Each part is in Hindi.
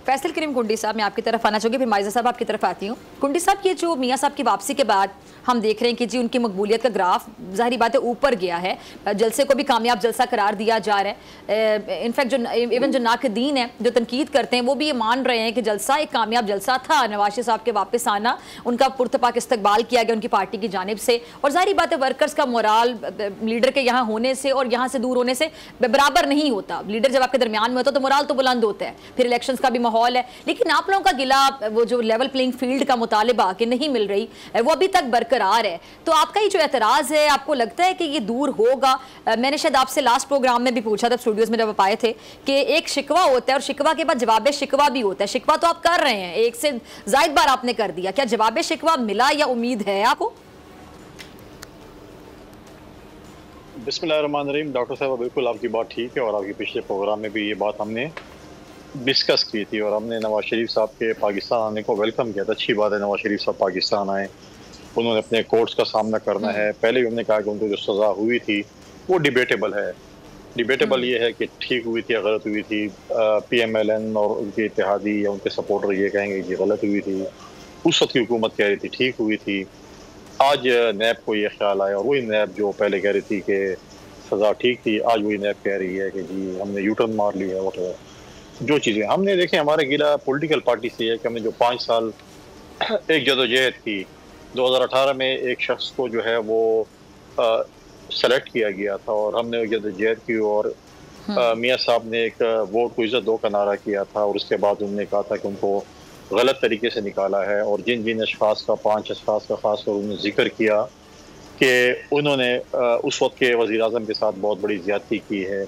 फैसल करीम कुंडी साहब, मैं आपकी तरफ आना चाहूँगी, फिर माइजा साहब आपकी तरफ आती हूँ। कुंडी साहब, ये जो मियाँ साहब की वापसी के बाद हम देख रहे हैं कि जी उनकी मकबूलियत का ग्राफ ज़ाहिरी बात है ऊपर गया है, जलसे को भी कामयाब जलसा करार दिया जा रहा है। इनफैक्ट जो नाकदीन है, जो तनकीद करते हैं, वो भी ये मान रहे हैं कि जलसा एक कामयाब जलसा था। नवाज शरीफ साहब के वापस आना, उनका पुरतपाक इस्तकबाल किया गया उनकी पार्टी की जानिब से, और ज़ाहिरी बात है वर्कर्स का मोराल लीडर के यहाँ होने से और यहाँ से दूर होने से बराबर नहीं होता। लीडर जब आपके दरमियान में होता है तो मोराल तो बुलंद होता है, फिर इलेक्शंस का भी माहौल है। लेकिन आप लोगों का गिला, वो जो लेवल प्लेइंग फील्ड का मुतालिबा कि नहीं मिल रही, वो अभी तक बरकरार है। तो आपका ये जो एतराज़ है, आपको लगता है कि ये दूर होगा? मैंने शायद आपसे लास्ट प्रोग्राम में भी पूछा था, स्टूडियोज में जब आप आए थे, कि एक शिकवा होता है और शिकवा के बाद जवाब शिकवा भी होता है। शिकवा तो आप कर रहे हैं, एक से ज़ायद बार आपने कर दिया, क्या जवाब शिकवा मिला या उम्मीद है आपको? बिस्मिल्लाहिर्रहमानिर्रहीम। डॉक्टर साहब, बिल्कुल आपकी बात ठीक है, और आपके पिछले प्रोग्राम में भी ये बात हमने डिस्कस की थी, और हमने नवाज शरीफ साहब के पाकिस्तान आने को वेलकम किया था। अच्छी बात है नवाज शरीफ साहब पाकिस्तान आए, उन्होंने अपने कोर्ट्स का सामना करना है। पहले भी हमने कहा कि उनको जो सज़ा हुई थी वो डिबेटेबल है। डिबेटेबल ये है कि ठीक हुई थी या गलत हुई थी। PMLN और उनके इत्तेहादी या उनके सपोर्टर ये कहेंगे कि गलत हुई थी, उस वक्त की हुकूमत कह रही थी ठीक हुई थी। आज नैब को ये ख्याल आया, और वही नैब जो पहले कह रही थी कि सज़ा ठीक थी, आज वही नैब कह रही है कि जी हमने यूटर्न मार लिया। वट जो चीज़ें हमने देखें, हमारे गिला पॉलिटिकल पार्टी से है कि हमने जो 5 साल एक जदोजहद की, 2018 में एक शख्स को जो है वो सेलेक्ट किया गया था, और हमने जदोजहद की, और मियाँ साहब ने एक वोट को इज्जत दो का नारा किया था, और उसके बाद उन्होंने कहा था कि उनको गलत तरीके से निकाला है। और जिन जिन अशखास का, 5 अशखास का खास तौर उन्होंने जिक्र किया कि उन्होंने उस वक्त के वज़ीर आज़म के साथ बहुत बड़ी ज़्यादती की है,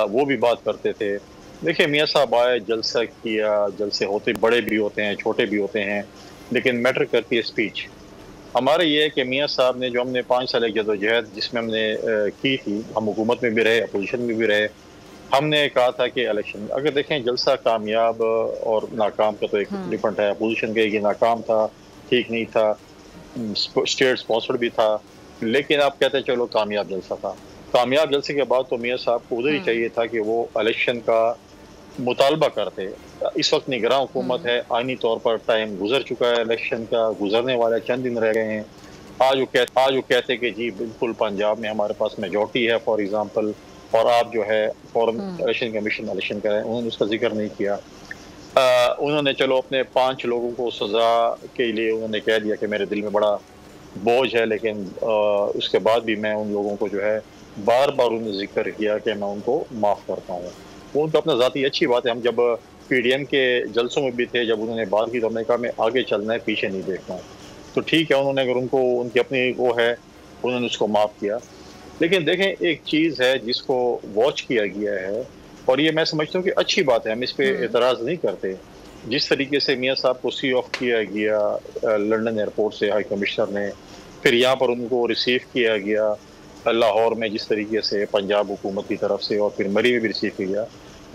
वो भी बात करते थे। देखिए, मियाँ साहब आए, जलसा किया, जलसे होते बड़े भी होते हैं, छोटे भी होते हैं, लेकिन मैटर करती है स्पीच। हमारे ये है कि मियाँ साहब ने जो हमने 5 साल एक जदोजहद जिसमें हमने की थी, हम हुकूमत में भी रहे, अपोजिशन में भी रहे, हमने कहा था कि इलेक्शन अगर देखें जलसा कामयाब और नाकाम का तो एक डिफरेंट है। अपोजिशन कहेगी नाकाम था, ठीक नहीं था, स्टेट स्पॉन्सर्ड भी था, लेकिन आप कहते हैं चलो कामयाब जलसा था। कामयाब जलसे के बाद तो मियाँ साहब को उधर ही चाहिए था कि वो इलेक्शन का मुतालबा करते। इस वक्त निगरान हुकूमत है, आईनी तौर पर टाइम गुजर चुका है, इलेक्शन का गुजरने वाला चंद दिन रह गए हैं। आज वो कहते कि जी बिल्कुल पंजाब में हमारे पास मेजॉरिटी है फॉर एग्जांपल, और आप जो है फॉरेन इलेक्शन कमीशन इलेक्शन करें, उन्होंने उसका जिक्र नहीं किया। उन्होंने चलो अपने 5 लोगों को सज़ा के लिए उन्होंने कह दिया कि मेरे दिल में बड़ा बोझ है, लेकिन उसके बाद भी मैं उन लोगों को जो है बार बार उन्होंने जिक्र किया कि मैं उनको माफ़ करता हूँ। वो उनका अपना ज़ाती अच्छी बात है। हम जब PDM के जलसों में भी थे, जब उन्होंने बात की तो हमने कहा मैं आगे चलना है, पीछे नहीं देखना है। तो ठीक है, उन्होंने अगर उनको उनकी अपनी वो है, उन्होंने उसको माफ़ किया। लेकिन देखें, एक चीज़ है जिसको वॉच किया गया है, और ये मैं समझता हूँ कि अच्छी बात है, हम इस पर एतराज़ नहीं करते। जिस तरीके से मियाँ साहब को सी ऑफ किया गया लंदन एयरपोर्ट से हाई कमिश्नर ने, फिर यहाँ पर उनको रिसीव किया गया लाहौर में जिस तरीके से पंजाब हुकूमत की तरफ से, और फिर मरी में भी रिसीव किया,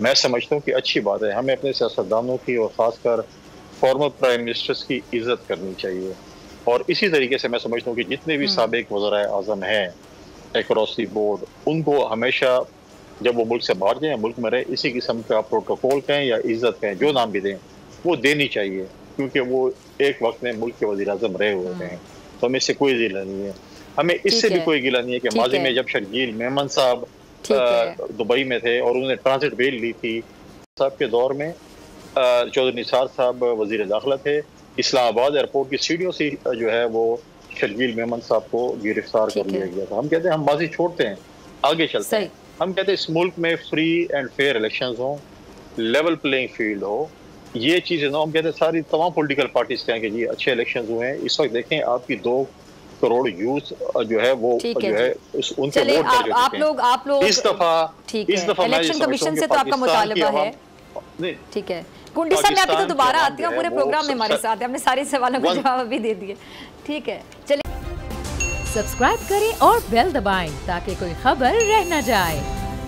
मैं समझता हूँ कि अच्छी बात है। हमें अपने सियासतदानों की और ख़ासकर फॉर्मर प्राइम मिनिस्टर्स की इज़्ज़त करनी चाहिए। और इसी तरीके से मैं समझता हूँ कि जितने भी साबिक वज़राए आज़म हैं अक्रॉस दी बोर्ड, उनको हमेशा जब वो मुल्क से बाहर जाएं, मुल्क में रहे, इसी किस्म का प्रोटोकॉल कहें या इज़्ज़त कहें, जो नाम भी दें, वो देनी चाहिए, क्योंकि वो एक वक्त में मुल्क के वज़ीर आज़म रहे हुए हैं। तो हमें इससे कोई गिला नहीं है, हमें इससे भी कोई गिला नहीं है कि माजी में जब शर्जील मेमन साहब दुबई में थे और उन्होंने ट्रांजिट बेल ली थी, साहब के दौर में चौधरी निसार साहब वज़ीर दाखिला थे, इस्लामाबाद एयरपोर्ट की सीढ़ियों से जो है वो शर्जील मेमन साहब को गिरफ्तार कर लिया गया था। हम कहते हैं हम बाजी छोड़ते हैं, आगे चलते हैं। हम कहते हैं इस मुल्क में फ्री एंड फेयर इलेक्शंस हो, लेवल प्लेइंग फील्ड हो, ये चीज़ें ना। हम कहते हैं सारी तमाम पॉलिटिकल पार्टीज कहें कि जी अच्छे इलेक्शंस हुए हैं। इस वक्त देखें आपकी 2 करोड़ यूथ जो है वो जो है उनके वोट दर्ज हो चुके हैं। आप लोग इस दफा इलेक्शन कमीशन से तो आपका मुतालबा है, ठीक है। कुंडी साहब, मैं आपकी तो दोबारा आती हूँ, पूरे प्रोग्राम में हमारे साथ है, हमने सारे सवालों के जवाब भी दे दिए, ठीक है। चलिए, सब्सक्राइब करें और बेल दबाएं ताकि कोई खबर रह न जाए।